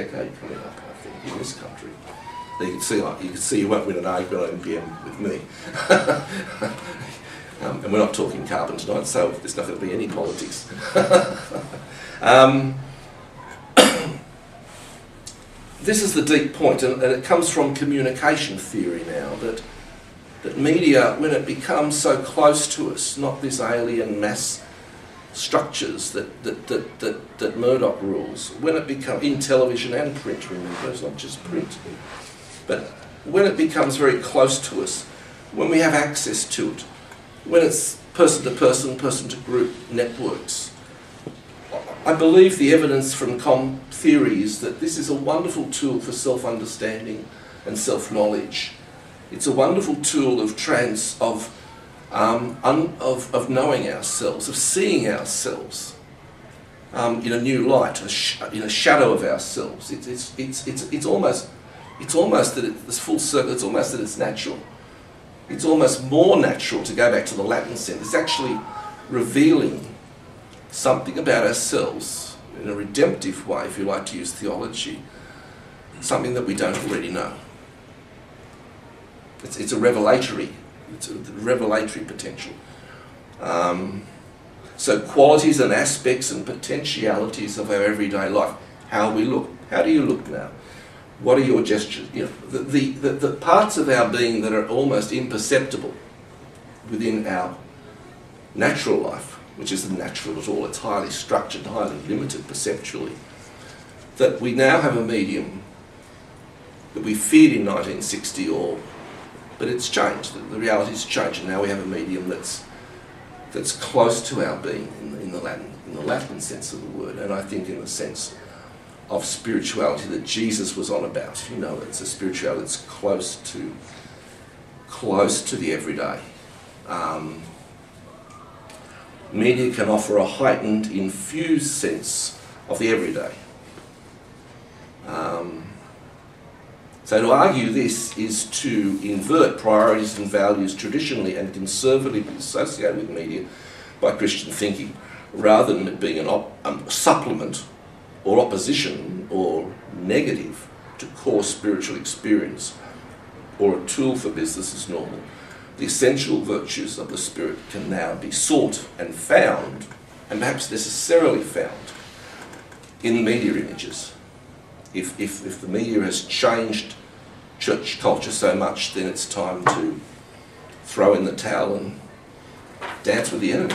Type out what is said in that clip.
decade coming up, I think, in this country. You can see you won't win an argument on NPM with me. And we're not talking carbon tonight, so there's not going to be any politics. This is the deep point, and it comes from communication theory now, that media, when it becomes so close to us, not this alien mass structures that Murdoch rules, when it becomes, in television and print, remember, it's not just print, but when it becomes very close to us, when we have access to it, when it's person to person, person to group networks, I believe the evidence from theory is that this is a wonderful tool for self-understanding and self-knowledge. It's a wonderful tool of knowing ourselves, of seeing ourselves in a new light, in a shadow of ourselves. It's almost that it's full circle. It's almost that it's natural. It's almost more natural, to go back to the Latin sense. It's actually revealing something about ourselves in a redemptive way, if you like to use theology, something that we don't already know. It's a revelatory potential. So qualities and aspects and potentialities of our everyday life, how we look. How do you look now? What are your gestures? You know, the parts of our being that are almost imperceptible within our natural life, which isn't natural at all, it's highly structured, highly limited perceptually, that we now have a medium that we feared in 1960 but it's changed. The reality's changed, and now we have a medium that's close to our being in the Latin sense of the word, and I think in the sense of spirituality that Jesus was on about. You know, it's a spirituality that's close to the everyday. Media can offer a heightened, infused sense of the everyday. So to argue this is to invert priorities and values traditionally and conservatively associated with media by Christian thinking, rather than it being a supplement or opposition or negative to core spiritual experience or a tool for business as normal. The essential virtues of the Spirit can now be sought and found, and perhaps necessarily found, in media images. If the media has changed church culture so much, then it's time to throw in the towel and dance with the enemy.